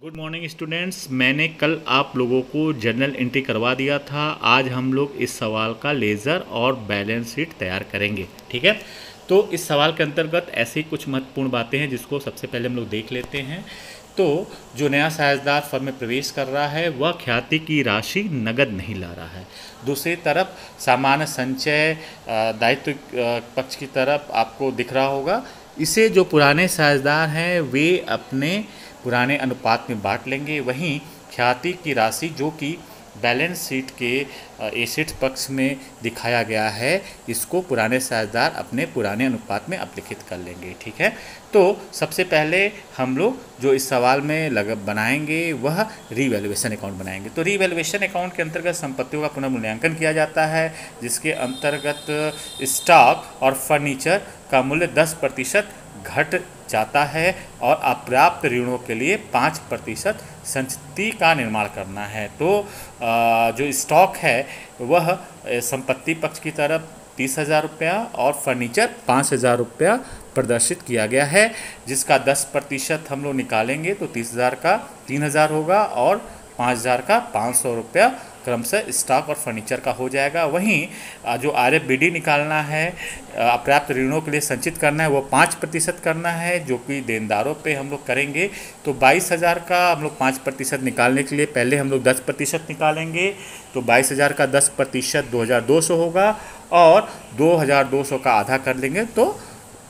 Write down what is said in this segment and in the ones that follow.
Good morning students. मैंने कल आप लोगों को जर्नल एंट्री करवा दिया था। आज हम लोग इस सवाल का लेज़र और बैलेंस शीट तैयार करेंगे। ठीक है, तो इस सवाल के अंतर्गत ऐसी कुछ महत्वपूर्ण बातें हैं जिसको सबसे पहले हम लोग देख लेते हैं। तो जो नया साझेदार फर्म में प्रवेश कर रहा है वह ख्याति की राशि नगद नहीं ला रहा है। दूसरी तरफ सामान्य संचय दायित्व पक्ष की तरफ आपको दिख रहा होगा, इसे जो पुराने साझेदार हैं वे अपने पुराने अनुपात में बांट लेंगे। वहीं ख्याति की राशि जो कि बैलेंस शीट के एसेट्स पक्ष में दिखाया गया है, इसको पुराने साझेदार अपने पुराने अनुपात में अपलिखित कर लेंगे। ठीक है, तो सबसे पहले हम लोग जो इस सवाल में बनाएंगे वह रीवैल्यूएशन अकाउंट बनाएंगे। तो रीवैल्यूएशन अकाउंट के अंतर्गत संपत्तियों का पुनर्मूल्यांकन किया जाता है, जिसके अंतर्गत स्टॉक और फर्नीचर का मूल्य 10% घट जाता है और अप्राप्त ऋणों के लिए 5% संचिति का निर्माण करना है। तो जो स्टॉक है वह संपत्ति पक्ष की तरफ 30,000 रुपया और फर्नीचर 5,000 रुपया प्रदर्शित किया गया है, जिसका 10% हम लोग निकालेंगे तो 30,000 का 3,000 होगा और 5,000 का 500 रुपया क्रमशः स्टॉक और फर्नीचर का हो जाएगा। वहीं जो RFBD निकालना है, अपर्याप्त ऋणों के लिए संचित करना है, वो 5% करना है, जो कि देनदारों पे हम लोग करेंगे। तो 22,000 का हम लोग 5% निकालने के लिए पहले हम लोग 10% निकालेंगे। तो 22,000 का 10% 2,200 होगा और 2,200 का आधा कर लेंगे तो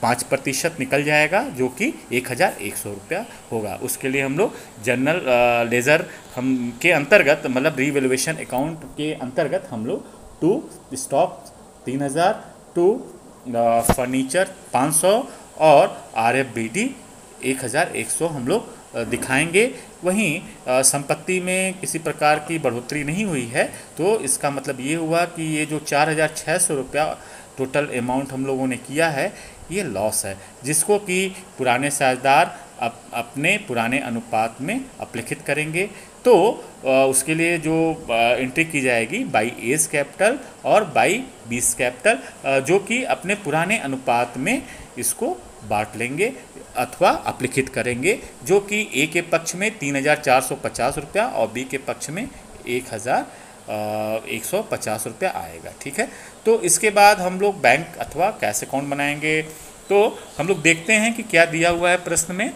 5% निकल जाएगा, जो कि 1,100 रुपया होगा। उसके लिए हम लोग जनरल लेज़र हम के अंतर्गत मतलब रीवैल्यूएशन अकाउंट के अंतर्गत हम लोग टू स्टॉक 3,000, टू फर्नीचर 500 और RFBD 1,100 हम लोग दिखाएंगे। वहीं संपत्ति में किसी प्रकार की बढ़ोतरी नहीं हुई है, तो इसका मतलब ये हुआ कि ये जो 4,600 रुपया टोटल अमाउंट हम लोगों ने किया है ये लॉस है, जिसको कि पुराने साझेदार अपने पुराने अनुपात में अपलिखित करेंगे। तो उसके लिए जो एंट्री की जाएगी बाई एज कैपिटल और बाई बीस कैपिटल, जो कि अपने पुराने अनुपात में इसको बांट लेंगे अथवा अपलिखित करेंगे, जो कि ए के पक्ष में 3,450 रुपया और बी के पक्ष में 1,150 रुपया आएगा। ठीक है, तो इसके बाद हम लोग बैंक अथवा कैश अकाउंट बनाएंगे। तो हम लोग देखते हैं कि क्या दिया हुआ है प्रश्न में।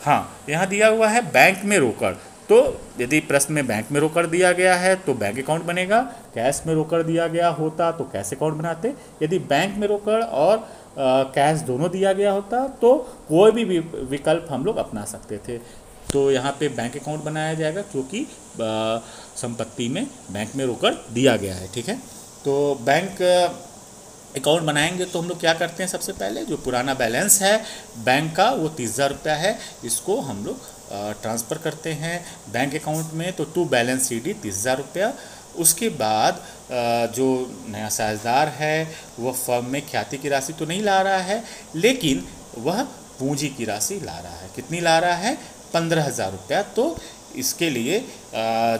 हाँ, यहाँ दिया हुआ है बैंक में रोकड़। तो यदि प्रश्न में बैंक में रोकड़ दिया गया है तो बैंक अकाउंट बनेगा, कैश में रोकड़ दिया गया होता तो कैश अकाउंट बनाते। यदि बैंक में रोकड़ और कैश दोनों दिया गया होता तो कोई भी विकल्प हम लोग अपना सकते थे। तो यहाँ पे बैंक अकाउंट बनाया जाएगा, क्योंकि संपत्ति में बैंक में रोकड़ दिया गया है। ठीक है, तो बैंक अकाउंट बनाएंगे तो हम लोग क्या करते हैं, सबसे पहले जो पुराना बैलेंस है बैंक का वो 30,000 रुपया है, इसको हम लोग ट्रांसफ़र करते हैं बैंक अकाउंट में। तो टू बैलेंस CD 30,000 रुपया। उसके बाद जो नया साझेदार है वह फर्म में ख्याति की राशि तो नहीं ला रहा है, लेकिन वह पूंजी की राशि ला रहा है। कितनी ला रहा है? 15,000 रुपया। तो इसके लिए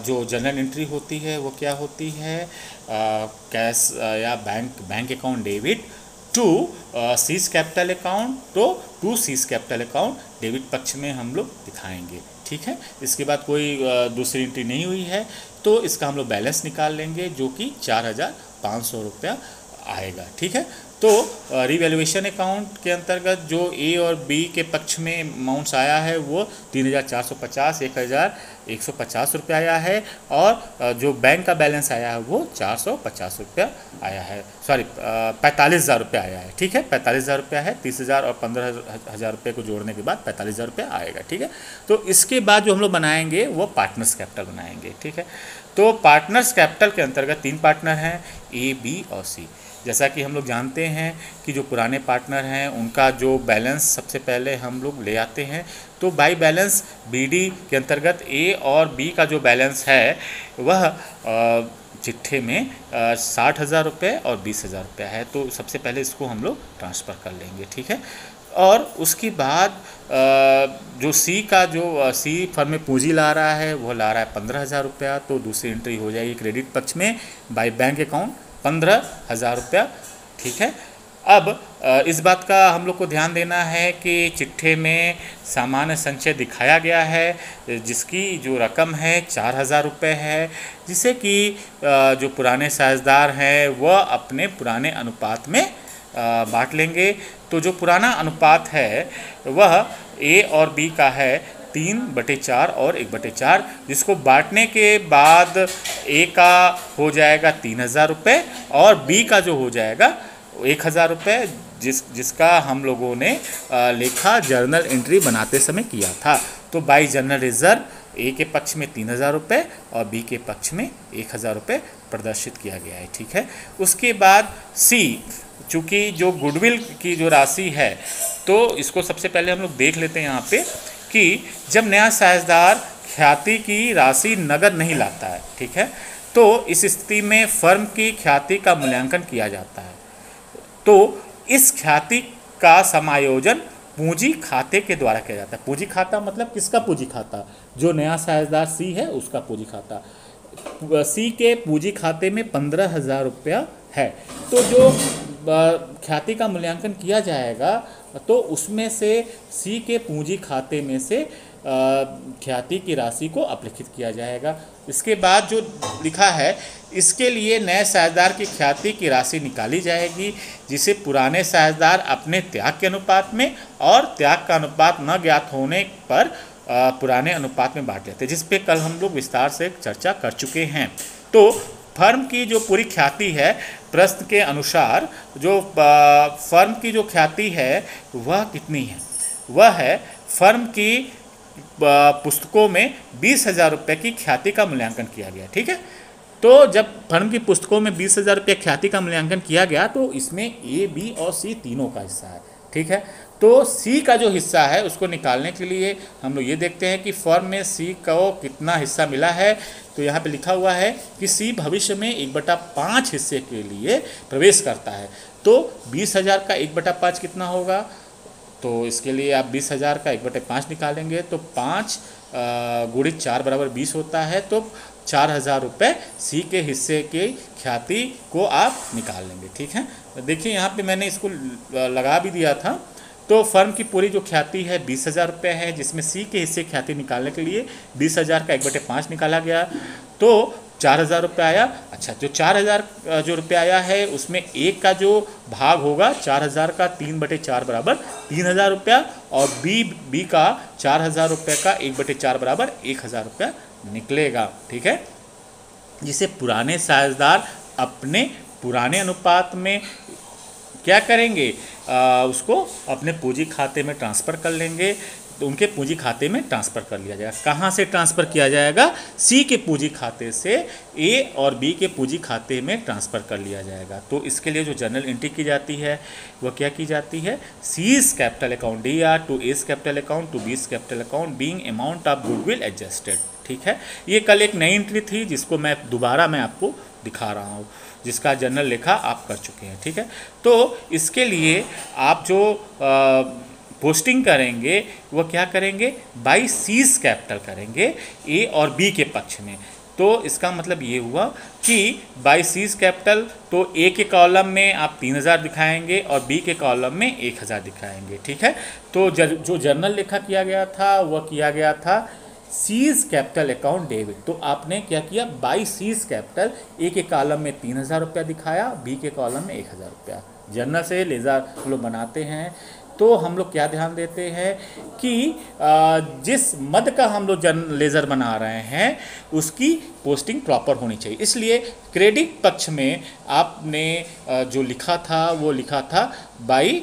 जो जनरल एंट्री होती है वो क्या होती है, कैश या bank account debit to C's capital account. तो to C's capital account debit पक्ष में हम लोग दिखाएंगे। ठीक है, इसके बाद कोई दूसरी एंट्री नहीं हुई है तो इसका हम लोग बैलेंस निकाल लेंगे, जो कि 4,500 रुपया आएगा। ठीक है, तो रिवैल्यूएशन अकाउंट के अंतर्गत जो ए और बी के पक्ष में अमाउंट्स आया है वो 3,450, 1,150 रुपया आया है, और जो बैंक का बैलेंस आया है वो 450 रुपया आया है, सॉरी 45,000 रुपया आया है। ठीक है, 45,000 रुपया है, 30,000 और 15,000 रुपये को जोड़ने के बाद 45,000 रुपया आएगा। ठीक है, तो इसके बाद जो हम लोग बनाएंगे वो पार्टनर्स कैपिटल बनाएंगे। ठीक है, तो पार्टनर्स कैपिटल के अंतर्गत 3 पार्टनर हैं, ए, बी और सी। जैसा कि हम लोग जानते हैं कि जो पुराने पार्टनर हैं उनका जो बैलेंस सबसे पहले हम लोग ले आते हैं। तो बाई बैलेंस BD के अंतर्गत ए और बी का जो बैलेंस है वह चिट्ठे में 60,000 रुपये और 20,000 रुपया है। तो सबसे पहले इसको हम लोग ट्रांसफ़र कर लेंगे। ठीक है, और उसके बाद जो सी का जो सी फर्म में पूंजी ला रहा है वो ला रहा है 15,000 रुपया। तो दूसरी एंट्री हो जाएगी क्रेडिट पक्ष में बाई बैंक अकाउंट 15,000 रुपया। ठीक है, अब इस बात का हम लोग को ध्यान देना है कि चिट्ठे में सामान्य संचय दिखाया गया है जिसकी जो रकम है 4,000 रुपये है, जिसे कि जो पुराने साझेदार हैं वह अपने पुराने अनुपात में बांट लेंगे। तो जो पुराना अनुपात है वह ए और बी का है 3/4 और 1/4, जिसको बांटने के बाद ए का हो जाएगा 3,000 रुपये और बी का जो हो जाएगा 1,000 रुपये, जिसका हम लोगों ने लेखा जर्नल एंट्री बनाते समय किया था। तो बाई जनरल रिजर्व ए के पक्ष में 3,000 रुपये और बी के पक्ष में 1,000 रुपये प्रदर्शित किया गया है। ठीक है। उसके बाद सी, चूँकि जो गुडविल की जो राशि है तो इसको सबसे पहले हम लोग देख लेते हैं यहाँ पे कि जब नया साझेदार ख्याति की राशि नगद नहीं लाता है, ठीक है, तो इस स्थिति में फर्म की ख्याति का मूल्यांकन किया जाता है। तो इस ख्याति का समायोजन पूंजी खाते के द्वारा किया जाता है। पूंजी खाता मतलब किसका पूंजी खाता? जो नया साझेदार सी है उसका पूंजी खाता। सी के पूंजी खाते में 15,000 रुपया है, तो जो ख्याति का मूल्यांकन किया जाएगा तो उसमें से सी के पूंजी खाते में से ख्याति की राशि को अपलिखित किया जाएगा। इसके बाद जो लिखा है इसके लिए नए साझेदार की ख्याति की राशि निकाली जाएगी, जिसे पुराने साझेदार अपने त्याग के अनुपात में और त्याग का अनुपात न ज्ञात होने पर पुराने अनुपात में बांट लेते हैं, जिस पे कल हम लोग विस्तार से चर्चा कर चुके हैं। तो फर्म की जो पूरी ख्याति है प्रश्न के अनुसार जो फर्म की जो ख्याति है वह कितनी है? वह है फर्म की पुस्तकों में 20,000 रुपये की ख्याति का मूल्यांकन किया गया। ठीक है। तो जब फर्म की पुस्तकों में 20,000 रुपये ख्याति का मूल्यांकन किया गया तो इसमें ए, बी और सी तीनों का हिस्सा है। ठीक है। तो सी का जो हिस्सा है उसको निकालने के लिए हम लोग ये देखते हैं कि फर्म में सी को कितना हिस्सा मिला है। तो यहाँ पे लिखा हुआ है कि सी भविष्य में 1/5 हिस्से के लिए प्रवेश करता है। तो 20,000 का 1/5 कितना होगा? तो इसके लिए आप 20,000 का 1/5 निकालेंगे तो 5 × 4 = 20 होता है। तो 4,000 रुपये सी के हिस्से के ख्याति को आप निकाल लेंगे। ठीक है। देखिए यहाँ पे मैंने इसको लगा भी दिया था। तो फर्म की पूरी जो ख्याति है 20,000 रुपये है, जिसमें सी के हिस्से ख्याति निकालने के लिए 20,000 का 1/5 निकाला गया तो 4,000 रुपये आया। अच्छा, जो 4,000 जो रुपये आया है उसमें एक का जो भाग होगा 4,000 का 3/4 = 3,000 रुपया और बी का 4,000 रुपये का 1/4 = 1,000 रुपया निकलेगा। ठीक है। जिसे पुराने साझेदार अपने पुराने अनुपात में क्या करेंगे? उसको अपने पूंजी खाते में ट्रांसफ़र कर लेंगे। तो उनके पूंजी खाते में ट्रांसफ़र कर लिया जाएगा। कहाँ से ट्रांसफ़र किया जाएगा? सी के पूंजी खाते से ए और बी के पूंजी खाते में ट्रांसफ़र कर लिया जाएगा। तो इसके लिए जो जनरल एंट्री की जाती है वह क्या की जाती है? C's capital account DR to A's capital account to B's capital account being amount of goodwill adjusted. ठीक है। ये कल एक नई एंट्री थी जिसको मैं दोबारा आपको दिखा रहा हूँ, जिसका जनरल लेखा आप कर चुके हैं। ठीक है। तो इसके लिए आप जो पोस्टिंग करेंगे वह क्या करेंगे? बाई सीज कैपिटल करेंगे ए और बी के पक्ष में। तो इसका मतलब ये हुआ कि बाई सीज कैपिटल तो ए के कॉलम में आप 3,000 दिखाएंगे और बी के कॉलम में 1,000 दिखाएंगे। ठीक है। तो जो जर्नल लेखा किया गया था वह किया गया था सीज कैपिटल अकाउंट डेबिट। तो आपने क्या किया? बाई सीज कैपिटल ए के कॉलम में 3,000 रुपया दिखाया, बी के कॉलम में 1,000 रुपया। जर्नल से लेज़र हम लोग बनाते हैं तो हम लोग क्या ध्यान देते हैं कि जिस मद का हम लोग लेज़र बना रहे हैं उसकी पोस्टिंग प्रॉपर होनी चाहिए। इसलिए क्रेडिट पक्ष में आपने जो लिखा था वो लिखा था बाई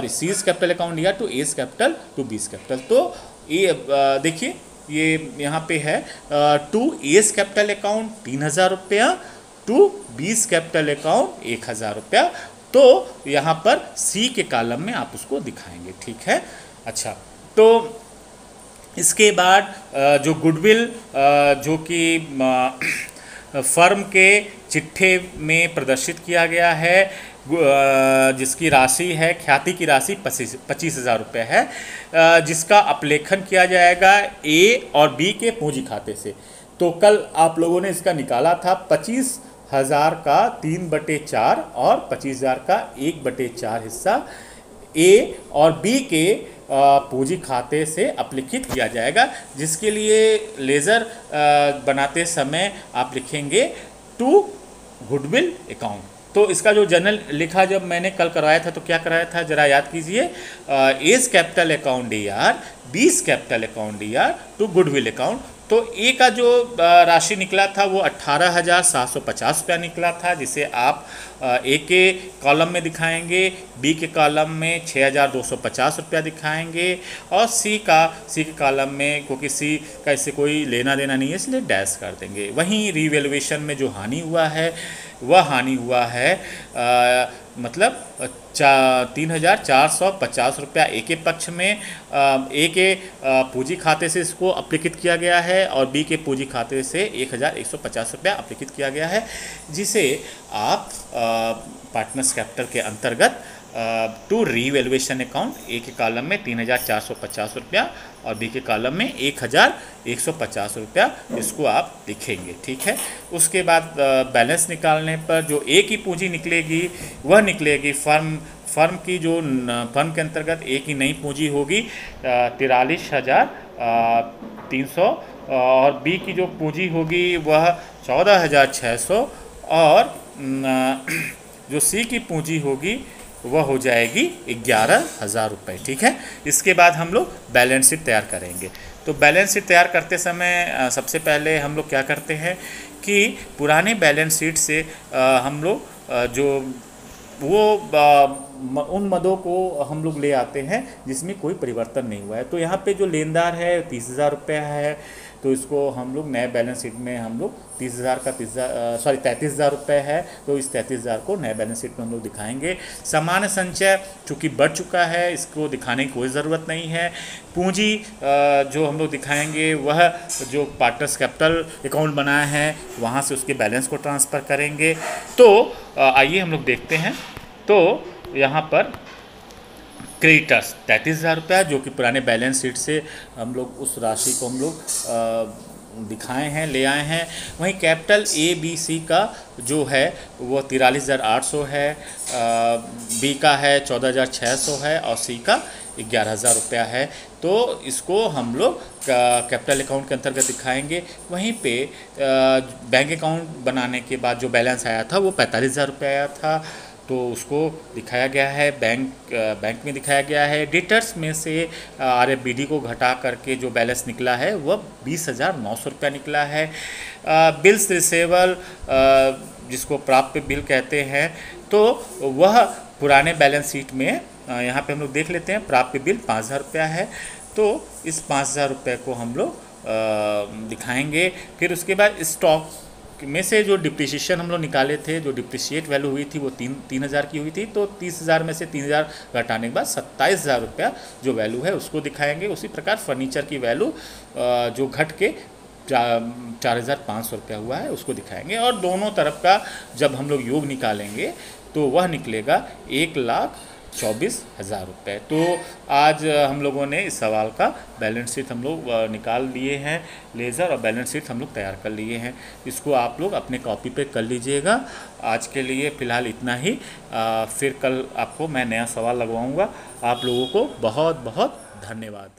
सीज कैपिटल अकाउंट या to A's capital to B's capital. तो ये देखिए ये यहाँ पे है टू एस कैपिटल अकाउंट 3,000 रुपया टू बीस कैपिटल अकाउंट 1,000 रुपया। तो यहाँ पर सी के कॉलम में आप उसको दिखाएंगे। ठीक है। अच्छा, तो इसके बाद जो गुडविल जो कि फर्म के चिट्ठे में प्रदर्शित किया गया है जिसकी राशि है ख्याति की राशि 25,000 रुपये है, जिसका अपलेखन किया जाएगा ए और बी के पूंजी खाते से। तो कल आप लोगों ने इसका निकाला था 25 10,000 का 3/4 और 25,000 का 1/4 हिस्सा ए और बी के पूंजी खाते से अपलिखित किया जाएगा, जिसके लिए लेज़र बनाते समय आप लिखेंगे टू गुडविल अकाउंट। तो इसका जो जर्नल लिखा जब मैंने कल करवाया था तो क्या कराया था जरा याद कीजिए। A's capital account DR, B's capital DR to goodwill account. तो ए का जो राशि निकला था वो 18,750 रुपया निकला था, जिसे आप ए के कॉलम में दिखाएंगे, बी के कॉलम में 6,250 रुपया दिखाएंगे और सी के कॉलम में, क्योंकि सी का इससे कोई लेना देना नहीं है इसलिए डैश कर देंगे। वहीं रीवैल्यूएशन में जो हानि हुआ है वह हानि हुआ है मतलब 3,450 रुपया ए के पक्ष में, ए के पूंजी खाते से इसको अपलिखित किया गया है और बी के पूंजी खाते से 1,150 रुपया अपलिखित किया गया है, जिसे आप पार्टनर्स कैपिटल के अंतर्गत टू रीवैल्यूएशन अकाउंट ए के कॉलम में 3,450 रुपया और बी के कॉलम में 1,150 रुपया इसको आप लिखेंगे। ठीक है। उसके बाद बैलेंस निकालने पर जो ए की पूंजी निकलेगी वह निकलेगी फर्म की जो फर्म के अंतर्गत ए की नई पूंजी होगी 43,300 और बी की जो पूंजी होगी वह 14,600 और जो सी की पूंजी होगी वह हो जाएगी 11,000 रुपये। ठीक है। इसके बाद हम लोग बैलेंस शीट तैयार करेंगे। तो बैलेंस शीट तैयार करते समय सबसे पहले हम लोग क्या करते हैं कि पुराने बैलेंस शीट से हम लोग जो वो उन मदों को हम लोग ले आते हैं जिसमें कोई परिवर्तन नहीं हुआ है। तो यहाँ पे जो लेनदार है 30,000 रुपया है, तो इसको हम लोग नए बैलेंस शीट में हम लोग 33,000 रुपये है, तो इस 33,000 को नए बैलेंस शीट में हम लोग दिखाएंगे। सामान्य संचय चूँकि बढ़ चुका है इसको दिखाने की कोई ज़रूरत नहीं है। पूंजी जो हम लोग दिखाएंगे वह जो पार्टनर्स कैपिटल अकाउंट बनाया है वहाँ से उसके बैलेंस को ट्रांसफ़र करेंगे। तो आइए हम लोग देखते हैं। तो यहाँ पर क्रेडिटर्स 33,000 रुपया जो कि पुराने बैलेंस शीट से हम लोग उस राशि को हम लोग दिखाए हैं, ले आए हैं। वहीं कैपिटल ABC का जो है वो 43,800 है, बी का है 14,600 है और सी का 11,000 रुपया है। तो इसको हम लोग कैपिटल अकाउंट के अंतर्गत दिखाएंगे। वहीं पे बैंक अकाउंट बनाने के बाद जो बैलेंस आया था वो 45,000 रुपया आया था, तो उसको दिखाया गया है, बैंक में दिखाया गया है। डेटर्स में से RFBD को घटा करके जो बैलेंस निकला है वह 20,900 रुपया निकला है। बिल्स रिसेबल जिसको प्राप्य बिल कहते हैं, तो वह पुराने बैलेंस शीट में यहाँ पे हम लोग देख लेते हैं प्राप्य बिल 5,000 रुपया है, तो इस 5,000 रुपये को हम लोग दिखाएंगे। फिर उसके बाद स्टॉक में से जो डिप्रिसिएशन हम लोग निकाले थे, जो डिप्रिशिएट वैल्यू हुई थी वो 3,000 की हुई थी, तो 30,000 में से 3,000 घटाने के बाद 27,000 रुपया जो वैल्यू है उसको दिखाएंगे। उसी प्रकार फर्नीचर की वैल्यू जो घट के 4,500 रुपया हुआ है उसको दिखाएंगे। और दोनों तरफ का जब हम लोग योग निकालेंगे तो वह निकलेगा 1,24,000 रुपये। तो आज हम लोगों ने इस सवाल का बैलेंस शीट हम लोग निकाल लिए हैं, लेज़र और बैलेंस शीट हम लोग तैयार कर लिए हैं। इसको आप लोग अपने कॉपी पे कर लीजिएगा। आज के लिए फ़िलहाल इतना ही, फिर कल आपको मैं नया सवाल लगवाऊंगा। आप लोगों को बहुत बहुत धन्यवाद।